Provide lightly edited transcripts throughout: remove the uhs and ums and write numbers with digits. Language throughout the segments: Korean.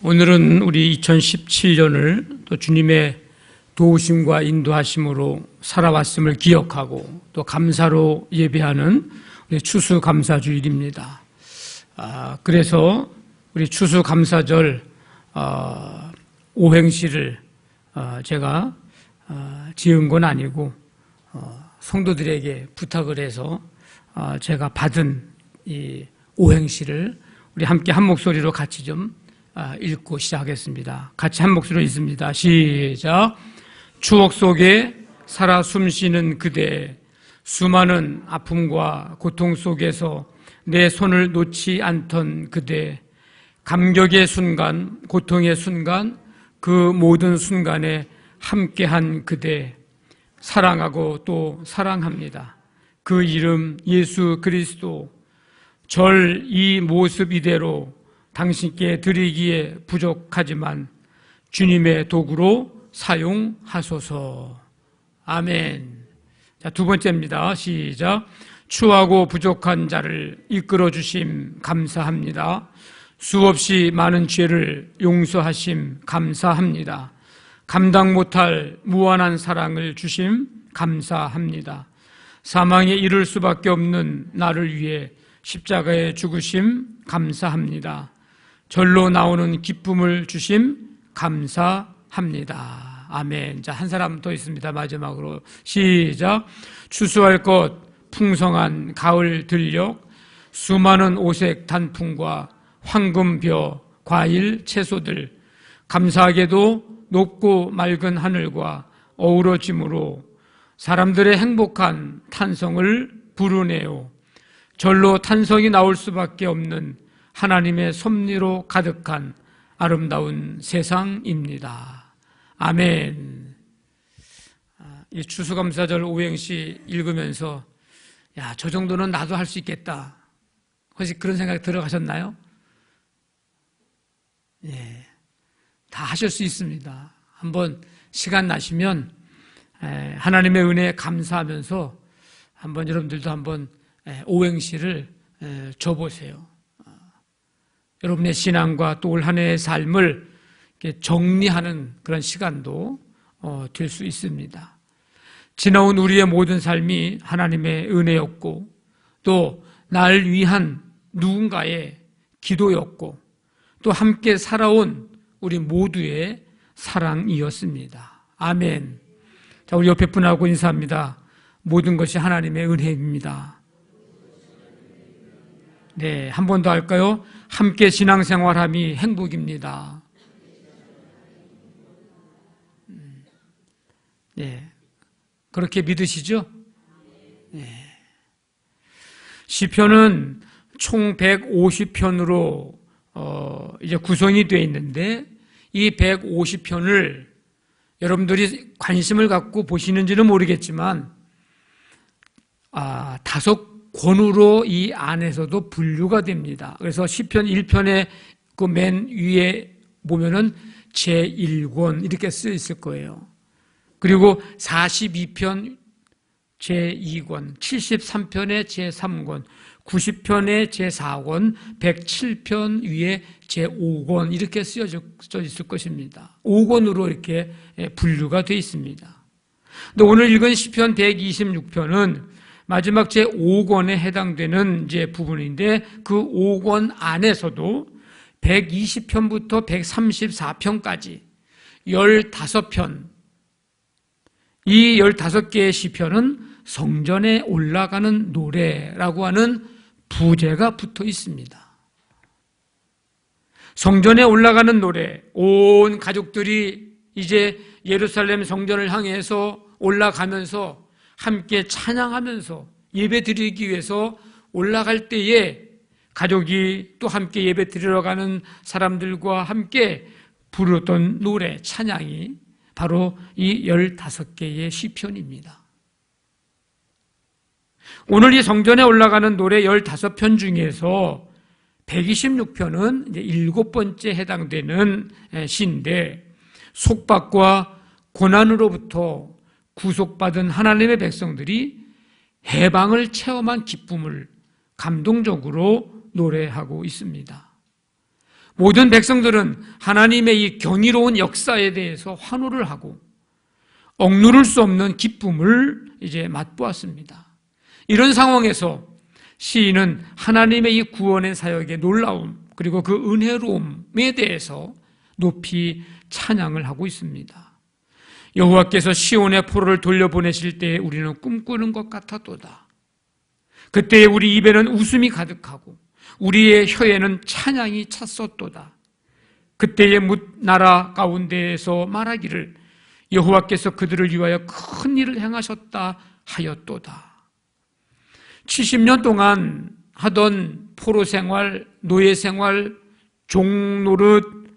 오늘은 우리 2017년을 또 주님의 도우심과 인도하심으로 살아왔음을 기억하고 또 감사로 예배하는 우리 추수감사주일입니다. 그래서 우리 추수감사절 오행시를 제가 지은 건 아니고 성도들에게 부탁을 해서 제가 받은 이 오행시를 우리 함께 한 목소리로 같이 좀 읽고 시작하겠습니다. 같이 한 목소리로 읽습니다. 시작. 추억 속에 살아 숨쉬는 그대, 수많은 아픔과 고통 속에서 내 손을 놓지 않던 그대, 감격의 순간, 고통의 순간, 그 모든 순간에 함께한 그대, 사랑하고 또 사랑합니다. 그 이름 예수 그리스도, 절 이 모습 이대로 당신께 드리기에 부족하지만 주님의 도구로 사용하소서. 아멘. 자, 두 번째입니다. 시작. 추하고 부족한 자를 이끌어 주심 감사합니다. 수없이 많은 죄를 용서하심 감사합니다. 감당 못할 무한한 사랑을 주심 감사합니다. 사망에 이를 수밖에 없는 나를 위해 십자가에 죽으심 감사합니다. 절로 나오는 기쁨을 주심 감사합니다. 아멘. 자, 한 사람 더 있습니다. 마지막으로 시작. 추수할 것 풍성한 가을 들녘, 수많은 오색 단풍과 황금벼 과일 채소들, 감사하게도 높고 맑은 하늘과 어우러짐으로 사람들의 행복한 탄성을 부르네요. 절로 탄성이 나올 수밖에 없는 하나님의 섭리로 가득한 아름다운 세상입니다. 아멘. 이 추수감사절 오행시 읽으면서 야, 저 정도는 나도 할 수 있겠다. 혹시 그런 생각이 들어가셨나요? 예, 다 하실 수 있습니다. 한번 시간 나시면 하나님의 은혜에 감사하면서 한번 여러분들도 한번 오행시를 줘보세요. 여러분의 신앙과 또 올 한 해의 삶을 정리하는 그런 시간도 될 수 있습니다. 지나온 우리의 모든 삶이 하나님의 은혜였고 또 날 위한 누군가의 기도였고 또 함께 살아온 우리 모두의 사랑이었습니다. 아멘. 자, 우리 옆에 분하고 인사합니다. 모든 것이 하나님의 은혜입니다. 네, 한 번 더 할까요? 함께 신앙생활함이 행복입니다. 네, 그렇게 믿으시죠? 네. 시편은 총 150편으로 이제 구성이 되어 있는데 이 150편을 여러분들이 관심을 갖고 보시는지는 모르겠지만 5권으로 이 안에서도 분류가 됩니다. 그래서 시편 1편의 그 맨 위에 보면은 제1권 이렇게 쓰여 있을 거예요. 그리고 42편 제2권, 73편의 제3권, 90편의 제4권, 107편 위에 제5권 이렇게 쓰여져 있을 것입니다. 5권으로 이렇게 분류가 되어 있습니다. 근데 오늘 읽은 시편 126편은 마지막 제5권에 해당되는 이제 부분인데 그 5권 안에서도 120편부터 134편까지 15편, 이 15개의 시편은 성전에 올라가는 노래라고 하는 부제가 붙어 있습니다. 성전에 올라가는 노래, 온 가족들이 이제 예루살렘 성전을 향해서 올라가면서 함께 찬양하면서 예배 드리기 위해서 올라갈 때에 가족이 또 함께 예배 드리러 가는 사람들과 함께 부르던 노래, 찬양이 바로 이 15개의 시편입니다. 오늘 이 성전에 올라가는 노래 15편 중에서 126편은 이제 7번째 해당되는 시인데 속박과 고난으로부터 구속받은 하나님의 백성들이 해방을 체험한 기쁨을 감동적으로 노래하고 있습니다. 모든 백성들은 하나님의 이 경이로운 역사에 대해서 환호를 하고 억누를 수 없는 기쁨을 이제 맛보았습니다. 이런 상황에서 시인은 하나님의 이 구원의 사역의 놀라움 그리고 그 은혜로움에 대해서 높이 찬양을 하고 있습니다. 여호와께서 시온의 포로를 돌려보내실 때에 우리는 꿈꾸는 것 같았도다. 그때에 우리 입에는 웃음이 가득하고 우리의 혀에는 찬양이 찼었도다. 그때의 나라 가운데에서 말하기를 여호와께서 그들을 위하여 큰 일을 행하셨다 하였도다. 70년 동안 하던 포로 생활, 노예 생활, 종노릇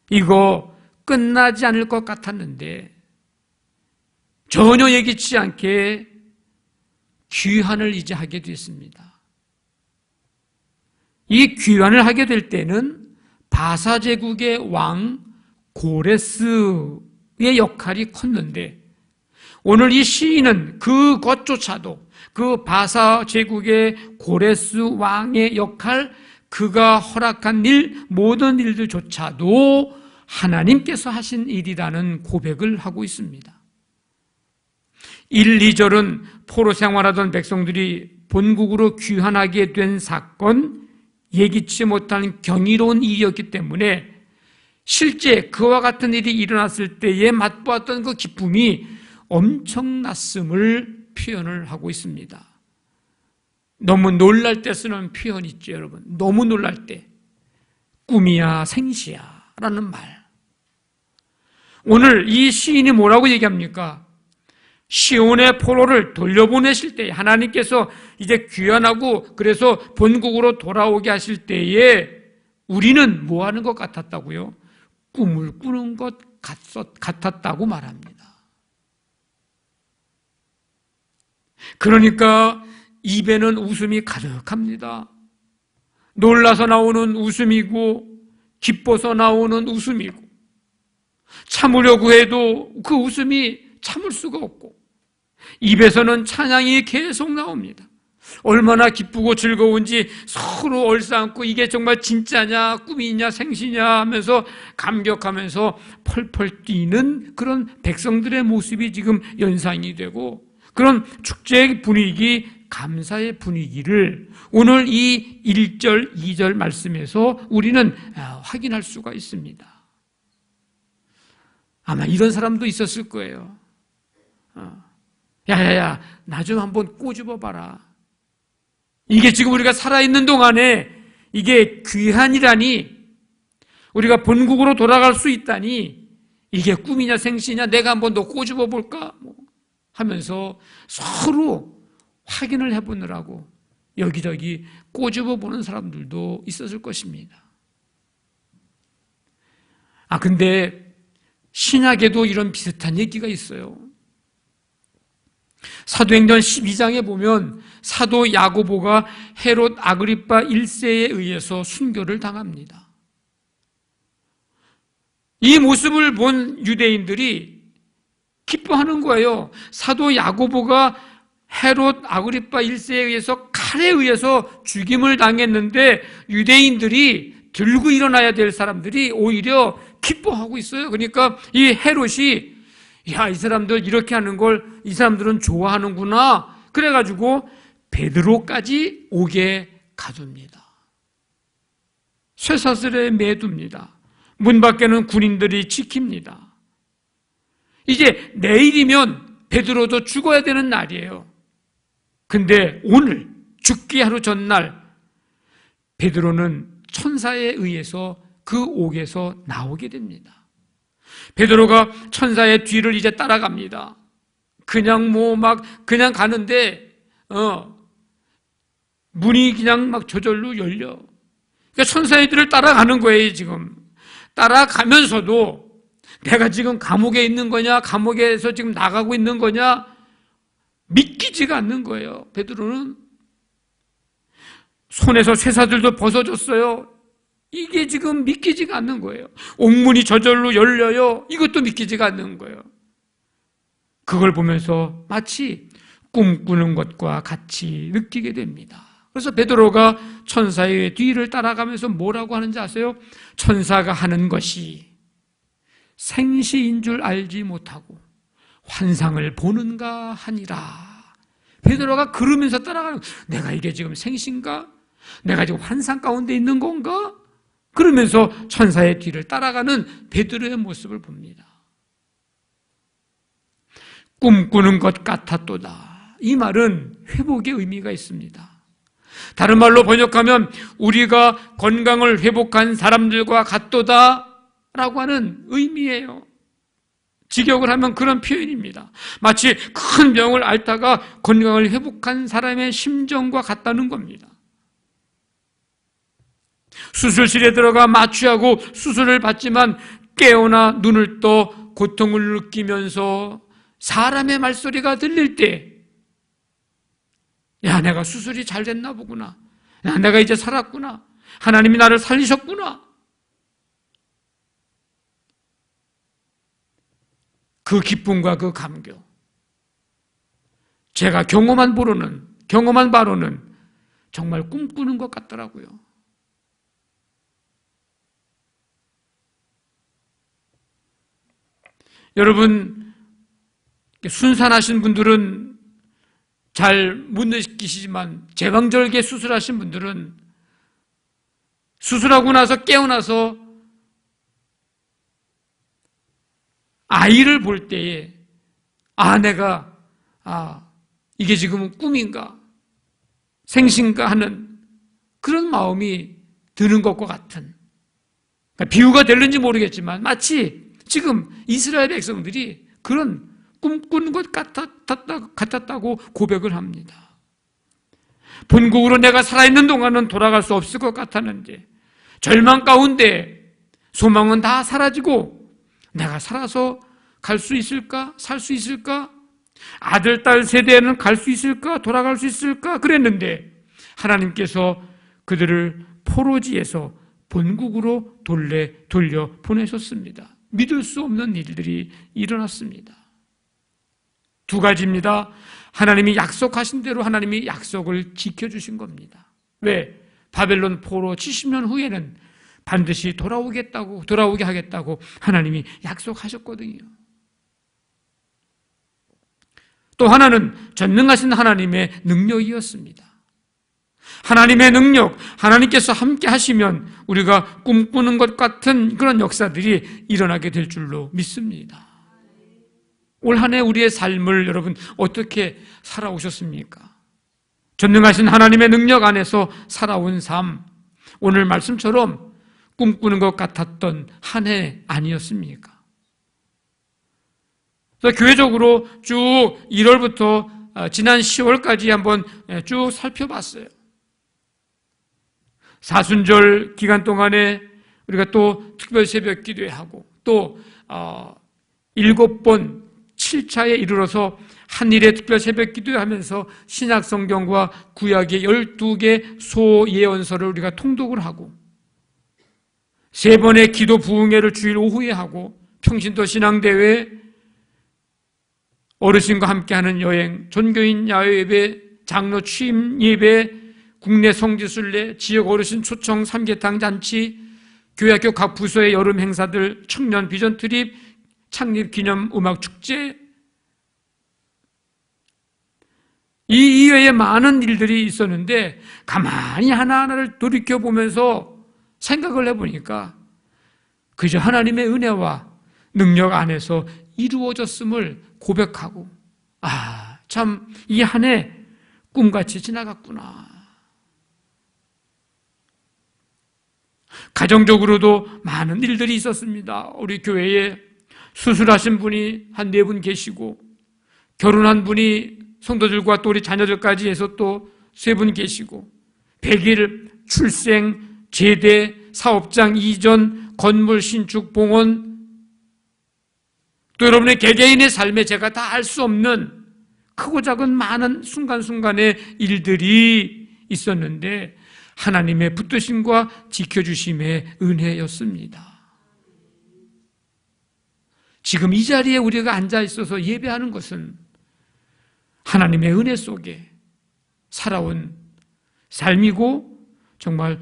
이거 끝나지 않을 것 같았는데 전혀 예기치 않게 귀환을 이제 하게 됐습니다. 이 귀환을 하게 될 때는 바사 제국의 왕 고레스의 역할이 컸는데 오늘 이 시인은 그것조차도 그 바사 제국의 고레스 왕의 역할, 그가 허락한 일, 모든 일들조차도 하나님께서 하신 일이라는 고백을 하고 있습니다. 1, 2절은 포로 생활하던 백성들이 본국으로 귀환하게 된 사건, 예기치 못한 경이로운 일이었기 때문에 실제 그와 같은 일이 일어났을 때에 맛보았던 그 기쁨이 엄청났음을 표현을 하고 있습니다. 너무 놀랄 때 쓰는 표현 있죠, 여러분. 너무 놀랄 때. 꿈이야 생시야 라는 말. 오늘 이 시인이 뭐라고 얘기합니까? 시온의 포로를 돌려보내실 때 하나님께서 이제 귀환하고 그래서 본국으로 돌아오게 하실 때에 우리는 뭐 하는 것 같았다고요? 꿈을 꾸는 것 같았다고 말합니다. 그러니까 입에는 웃음이 가득합니다. 놀라서 나오는 웃음이고 기뻐서 나오는 웃음이고 참으려고 해도 그 웃음이 참을 수가 없고 입에서는 찬양이 계속 나옵니다. 얼마나 기쁘고 즐거운지 서로 얼싸안고 이게 정말 진짜냐 꿈이냐 생시냐 하면서 감격하면서 펄펄 뛰는 그런 백성들의 모습이 지금 연상이 되고 그런 축제의 분위기, 감사의 분위기를 오늘 이 1절, 2절 말씀에서 우리는 확인할 수가 있습니다. 아마 이런 사람도 있었을 거예요. 야야야, 나 좀 한번 꼬집어 봐라. 이게 지금 우리가 살아있는 동안에 이게 귀한이라니, 우리가 본국으로 돌아갈 수 있다니, 이게 꿈이냐 생시냐 내가 한번 더 꼬집어 볼까? 하면서 서로 확인을 해보느라고 여기저기 꼬집어 보는 사람들도 있었을 것입니다. 근데 신약에도 이런 비슷한 얘기가 있어요. 사도행전 12장에 보면 사도 야고보가 헤롯 아그리파 1세에 의해서 순교를 당합니다. 이 모습을 본 유대인들이 기뻐하는 거예요. 사도 야고보가 헤롯 아그리파 1세에 의해서 칼에 의해서 죽임을 당했는데 유대인들이 들고 일어나야 될 사람들이 오히려 기뻐하고 있어요. 그러니까 이 헤롯이 야, 이 사람들 이렇게 하는 걸 이 사람들은 좋아하는구나. 그래가지고 베드로까지 오게 가둡니다. 쇠사슬에 매둡니다. 문 밖에는 군인들이 지킵니다. 이제 내일이면 베드로도 죽어야 되는 날이에요. 근데 오늘 죽기 하루 전날 베드로는 천사에 의해서 그 옥에서 나오게 됩니다. 베드로가 천사의 뒤를 이제 따라갑니다. 그냥 그냥 가는데 문이 그냥 막 저절로 열려. 그러니까 천사의 뒤를 따라가는 거예요. 지금 따라가면서도 내가 지금 감옥에 있는 거냐, 감옥에서 지금 나가고 있는 거냐 믿기지가 않는 거예요. 베드로는 손에서 쇠사슬도 벗어졌어요. 이게 지금 믿기지가 않는 거예요. 옥문이 저절로 열려요. 이것도 믿기지가 않는 거예요. 그걸 보면서 마치 꿈꾸는 것과 같이 느끼게 됩니다. 그래서 베드로가 천사의 뒤를 따라가면서 뭐라고 하는지 아세요? 천사가 하는 것이 생시인 줄 알지 못하고 환상을 보는가 하니라. 베드로가 그러면서 따라가는, 내가 이게 지금 생시인가? 내가 지금 환상 가운데 있는 건가? 그러면서 천사의 뒤를 따라가는 베드로의 모습을 봅니다. 꿈꾸는 것 같았도다. 이 말은 회복의 의미가 있습니다. 다른 말로 번역하면 우리가 건강을 회복한 사람들과 같도다 라고 하는 의미예요. 직역을 하면 그런 표현입니다. 마치 큰 병을 앓다가 건강을 회복한 사람의 심정과 같다는 겁니다. 수술실에 들어가 마취하고 수술을 받지만 깨어나 눈을 떠 고통을 느끼면서 사람의 말소리가 들릴 때, 야, 내가 수술이 잘 됐나 보구나. 야, 내가 이제 살았구나. 하나님이 나를 살리셨구나. 그 기쁨과 그 감격. 제가 경험한 바로는 정말 꿈꾸는 것 같더라고요. 여러분, 순산하신 분들은 잘 못 느끼시지만 제왕절개 수술하신 분들은 수술하고 나서 깨어나서 아이를 볼 때에 내가 이게 지금 꿈인가 생신가 하는 그런 마음이 드는 것과 같은, 그러니까 비유가 될는지 모르겠지만 마치 지금 이스라엘 백성들이 그런 꿈꾸는 것 같았다고 고백을 합니다. 본국으로 내가 살아있는 동안은 돌아갈 수 없을 것 같았는데 절망 가운데 소망은 다 사라지고 내가 살아서 갈 수 있을까? 살 수 있을까? 아들, 딸 세대에는 갈 수 있을까? 돌아갈 수 있을까? 그랬는데 하나님께서 그들을 포로지에서 본국으로 돌려 보내셨습니다. 믿을 수 없는 일들이 일어났습니다. 두 가지입니다. 하나님이 약속하신 대로 하나님이 약속을 지켜주신 겁니다. 왜? 바벨론 포로 70년 후에는 반드시 돌아오게 하겠다고 하나님이 약속하셨거든요. 또 하나는 전능하신 하나님의 능력이었습니다. 하나님의 능력, 하나님께서 함께 하시면 우리가 꿈꾸는 것 같은 그런 역사들이 일어나게 될 줄로 믿습니다. 올 한 해 우리의 삶을 여러분 어떻게 살아오셨습니까? 전능하신 하나님의 능력 안에서 살아온 삶, 오늘 말씀처럼 꿈꾸는 것 같았던 한 해 아니었습니까? 그래서 교회적으로 쭉 1월부터 지난 10월까지 한번 쭉 살펴봤어요. 사순절 기간 동안에 우리가 또 특별 새벽 기도회하고 또 7번 7차에 이르러서 한일의 특별 새벽 기도하면서 신약 성경과 구약의 12개 소예언서를 우리가 통독을 하고 3번의 기도 부흥회를 주일 오후에 하고 평신도 신앙대회, 어르신과 함께하는 여행, 전교인 야외 예배, 장로 취임 예배, 국내 성지순례, 지역 어르신 초청 삼계탕 잔치, 교회학교 각 부서의 여름 행사들, 청년 비전 트립, 창립 기념 음악 축제, 이 이외에 많은 일들이 있었는데 가만히 하나하나를 돌이켜보면서 생각을 해보니까 그저 하나님의 은혜와 능력 안에서 이루어졌음을 고백하고 참 이 한 해 꿈같이 지나갔구나. 가정적으로도 많은 일들이 있었습니다. 우리 교회에 수술하신 분이 한 4분 계시고 결혼한 분이 성도들과 또 우리 자녀들까지 해서 또 3분 계시고 100일 출생, 제대, 사업장 이전, 건물 신축, 봉헌, 또 여러분의 개개인의 삶에 제가 다 알 수 없는 크고 작은 많은 순간순간의 일들이 있었는데 하나님의 붙드심과 지켜주심의 은혜였습니다. 지금 이 자리에 우리가 앉아 있어서 예배하는 것은 하나님의 은혜 속에 살아온 삶이고 정말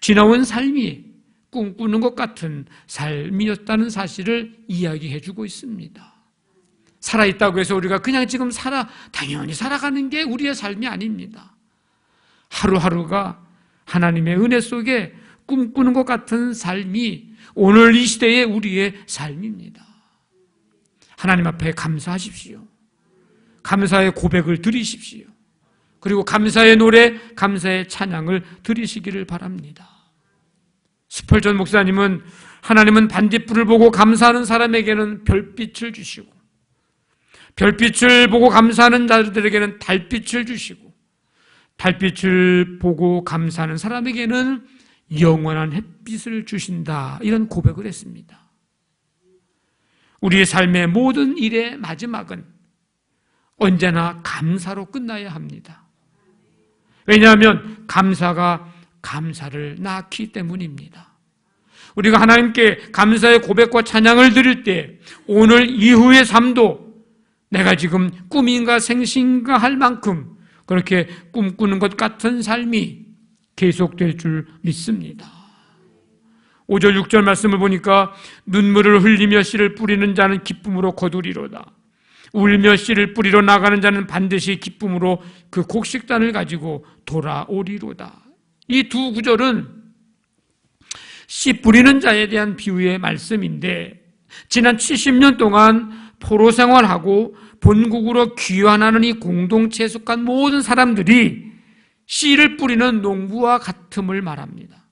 지나온 삶이 꿈꾸는 것 같은 삶이었다는 사실을 이야기해 주고 있습니다. 살아있다고 해서 우리가 그냥 지금 당연히 살아가는 게 우리의 삶이 아닙니다. 하루하루가 하나님의 은혜 속에 꿈꾸는 것 같은 삶이 오늘 이 시대의 우리의 삶입니다. 하나님 앞에 감사하십시오. 감사의 고백을 드리십시오. 그리고 감사의 노래, 감사의 찬양을 드리시기를 바랍니다. 스펄전 목사님은 하나님은 반딧불을 보고 감사하는 사람에게는 별빛을 주시고 별빛을 보고 감사하는 자들에게는 달빛을 주시고 달빛을 보고 감사하는 사람에게는 영원한 햇빛을 주신다, 이런 고백을 했습니다. 우리의 삶의 모든 일의 마지막은 언제나 감사로 끝나야 합니다. 왜냐하면 감사가 감사를 낳기 때문입니다. 우리가 하나님께 감사의 고백과 찬양을 드릴 때 오늘 이후의 삶도 내가 지금 꿈인가 생신가 할 만큼 그렇게 꿈꾸는 것 같은 삶이 계속될 줄 믿습니다. 5절 6절 말씀을 보니까 눈물을 흘리며 씨를 뿌리는 자는 기쁨으로 거두리로다. 울며 씨를 뿌리러 나가는 자는 반드시 기쁨으로 그 곡식단을 가지고 돌아오리로다. 이 두 구절은 씨 뿌리는 자에 대한 비유의 말씀인데, 지난 70년 동안 포로 생활하고 본국으로 귀환하는 이 공동체에 속한 모든 사람들이 씨를 뿌리는 농부와 같음을 말합니다.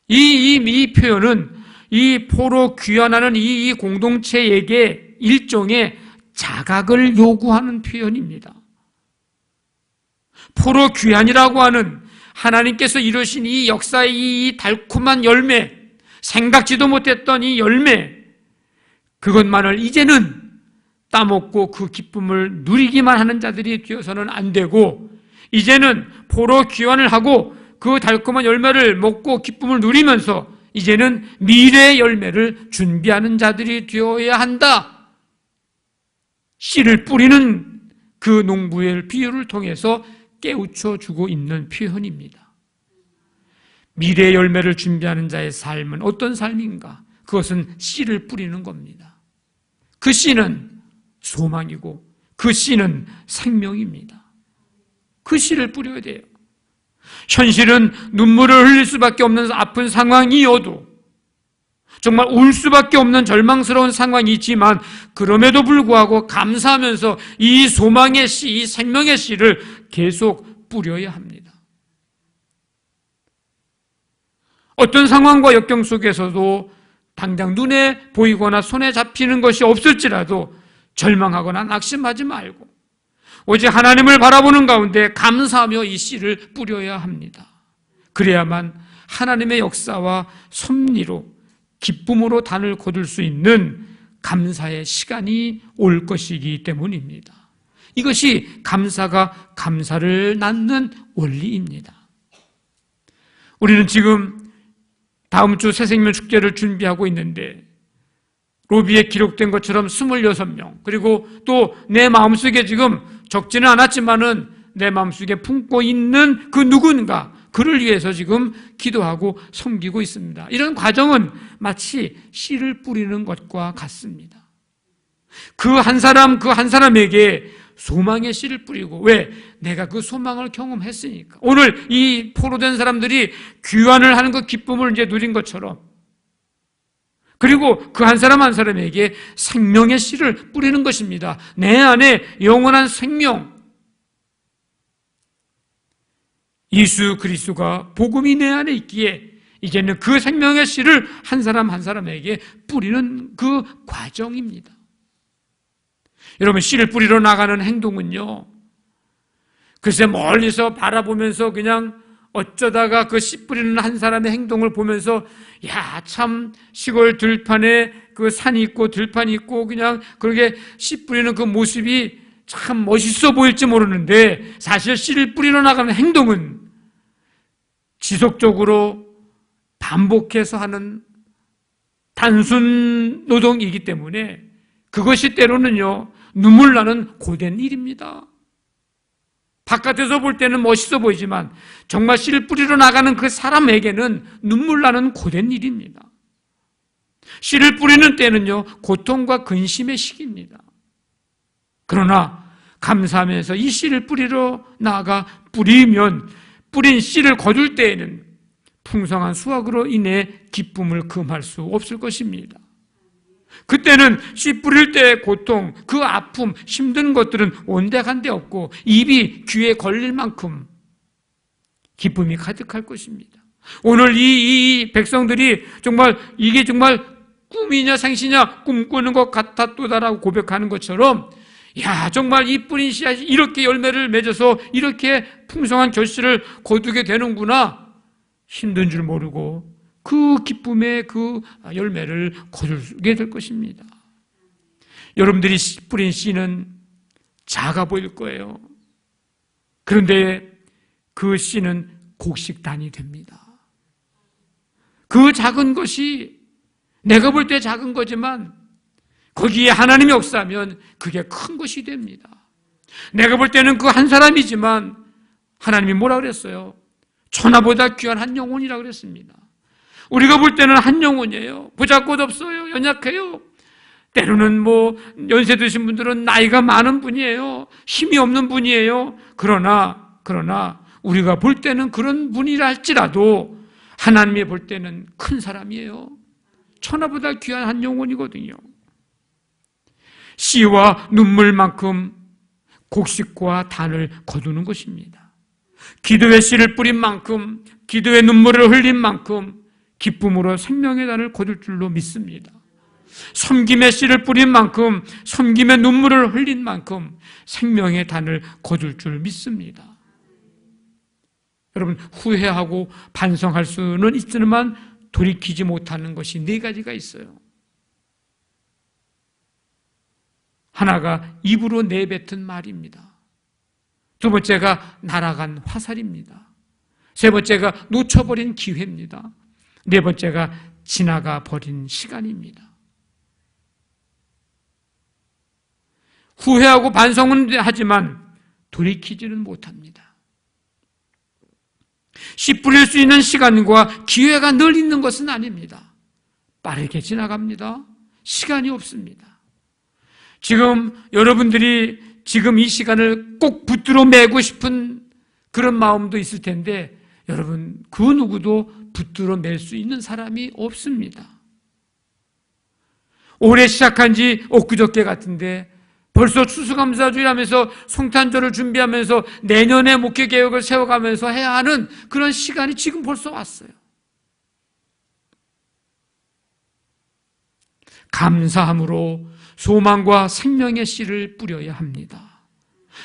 이 표현은 이 포로 귀환하는 이 공동체에게 일종의 자각을 요구하는 표현입니다. 포로 귀환이라고 하는 하나님께서 이루신 이 역사의 이 달콤한 열매, 생각지도 못했던 이 열매, 그것만을 이제는 따먹고 그 기쁨을 누리기만 하는 자들이 되어서는 안 되고, 이제는 포로 귀환을 하고 그 달콤한 열매를 먹고 기쁨을 누리면서 이제는 미래의 열매를 준비하는 자들이 되어야 한다. 씨를 뿌리는 그 농부의 비유를 통해서 깨우쳐 주고 있는 표현입니다. 미래의 열매를 준비하는 자의 삶은 어떤 삶인가? 그것은 씨를 뿌리는 겁니다. 그 씨는 소망이고 그 씨는 생명입니다. 그 씨를 뿌려야 돼요. 현실은 눈물을 흘릴 수밖에 없는 아픈 상황이어도, 정말 울 수밖에 없는 절망스러운 상황이지만, 그럼에도 불구하고 감사하면서 이 소망의 씨, 이 생명의 씨를 계속 뿌려야 합니다. 어떤 상황과 역경 속에서도 당장 눈에 보이거나 손에 잡히는 것이 없을지라도 절망하거나 낙심하지 말고 오직 하나님을 바라보는 가운데 감사하며 이 씨를 뿌려야 합니다. 그래야만 하나님의 역사와 섭리로 기쁨으로 단을 거둘 수 있는 감사의 시간이 올 것이기 때문입니다. 이것이 감사가 감사를 낳는 원리입니다. 우리는 지금 다음 주 새생명 축제를 준비하고 있는데, 로비에 기록된 것처럼 26명, 그리고 또 내 마음속에 지금 적지는 않았지만은 내 마음속에 품고 있는 그 누군가, 그를 위해서 지금 기도하고 섬기고 있습니다. 이런 과정은 마치 씨를 뿌리는 것과 같습니다. 그 한 사람에게 소망의 씨를 뿌리고, 왜? 내가 그 소망을 경험했으니까. 오늘 이 포로된 사람들이 귀환을 하는 그 기쁨을 이제 누린 것처럼, 그리고 그 한 사람 한 사람에게 생명의 씨를 뿌리는 것입니다. 내 안에 영원한 생명, 예수 그리스도가 복음이 내 안에 있기에 이제는 그 생명의 씨를 한 사람 한 사람에게 뿌리는 그 과정입니다. 여러분, 씨를 뿌리러 나가는 행동은요, 글쎄 멀리서 바라보면서 그냥 어쩌다가 그 씨 뿌리는 한 사람의 행동을 보면서, 야, 참 시골 들판에 그 산이 있고 들판이 있고 그냥 그렇게 씨 뿌리는 그 모습이 참 멋있어 보일지 모르는데, 사실 씨를 뿌리러 나가는 행동은 지속적으로 반복해서 하는 단순 노동이기 때문에 그것이 때로는요, 눈물 나는 고된 일입니다. 바깥에서 볼 때는 멋있어 보이지만 정말 씨를 뿌리러 나가는 그 사람에게는 눈물 나는 고된 일입니다. 씨를 뿌리는 때는요, 고통과 근심의 시기입니다. 그러나 감사하면서 이 씨를 뿌리러 나가 뿌리면 뿌린 씨를 거둘 때에는 풍성한 수확으로 인해 기쁨을 금할 수 없을 것입니다. 그때는 씨 뿌릴 때의 고통, 그 아픔, 힘든 것들은 온데간데 없고 입이 귀에 걸릴 만큼 기쁨이 가득할 것입니다. 오늘 이 백성들이 정말 이게 정말 꿈이냐 생시냐 꿈꾸는 것 같았도다라고 고백하는 것처럼, 야, 정말 이 뿌린 씨앗이 이렇게 열매를 맺어서 이렇게 풍성한 결실을 거두게 되는구나, 힘든 줄 모르고 그 기쁨의 그 열매를 거두게 될 것입니다. 여러분들이 뿌린 씨는 작아 보일 거예요. 그런데 그 씨는 곡식단이 됩니다. 그 작은 것이 내가 볼 때 작은 거지만 거기에 하나님의 역사하면 그게 큰 것이 됩니다. 내가 볼 때는 그 한 사람이지만 하나님이 뭐라 그랬어요? 천하보다 귀한 한 영혼이라고 그랬습니다. 우리가 볼 때는 한 영혼이에요. 보잘것없어요. 연약해요. 때로는 연세 드신 분들은 나이가 많은 분이에요. 힘이 없는 분이에요. 그러나 우리가 볼 때는 그런 분이라 할지라도 하나님이 볼 때는 큰 사람이에요. 천하보다 귀한 한 영혼이거든요. 씨와 눈물만큼 곡식과 단을 거두는 것입니다. 기도의 씨를 뿌린 만큼, 기도의 눈물을 흘린 만큼 기쁨으로 생명의 단을 거둘 줄로 믿습니다. 섬김의 씨를 뿌린 만큼, 섬김의 눈물을 흘린 만큼 생명의 단을 거둘 줄 믿습니다. 여러분, 후회하고 반성할 수는 있지만 돌이키지 못하는 것이 4가지가 있어요. 하나가 입으로 내뱉은 말입니다. 2번째가 날아간 화살입니다. 3번째가 놓쳐버린 기회입니다. 4번째가 지나가 버린 시간입니다. 후회하고 반성은 하지만 돌이키지는 못합니다. 씨 뿌릴 수 있는 시간과 기회가 늘 있는 것은 아닙니다. 빠르게 지나갑니다. 시간이 없습니다. 지금 여러분들이 지금 이 시간을 꼭 붙들어 매고 싶은 그런 마음도 있을 텐데, 여러분, 그 누구도 붙들어 맬 수 있는 사람이 없습니다. 올해 시작한 지 엊그저께 같은데 벌써 추수감사주일 하면서 성탄절을 준비하면서 내년에 목회계획을 세워가면서 해야 하는 그런 시간이 지금 벌써 왔어요. 감사함으로 소망과 생명의 씨를 뿌려야 합니다.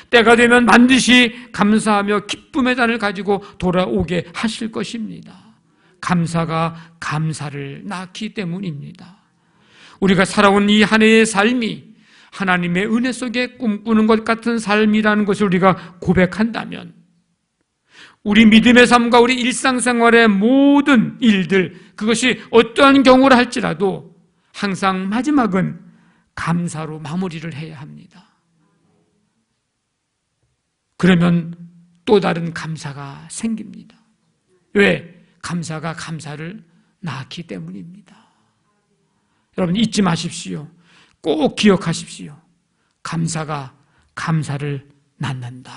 때가 되면 반드시 감사하며 기쁨의 잔을 가지고 돌아오게 하실 것입니다. 감사가 감사를 낳기 때문입니다. 우리가 살아온 이 한 해의 삶이 하나님의 은혜 속에 꿈꾸는 것 같은 삶이라는 것을 우리가 고백한다면, 우리 믿음의 삶과 우리 일상생활의 모든 일들, 그것이 어떠한 경우라 할지라도 항상 마지막은 감사로 마무리를 해야 합니다. 그러면 또 다른 감사가 생깁니다. 왜? 감사가 감사를 낳기 때문입니다. 여러분, 잊지 마십시오. 꼭 기억하십시오. 감사가 감사를 낳는다.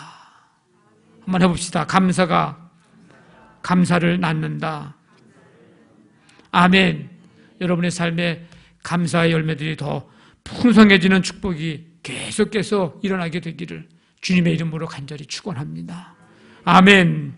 한번 해봅시다. 감사가 감사를 낳는다. 아멘. 여러분의 삶에 감사의 열매들이 더 풍성해지는 축복이 계속해서 일어나게 되기를 주님의 이름으로 간절히 축원합니다. 아멘.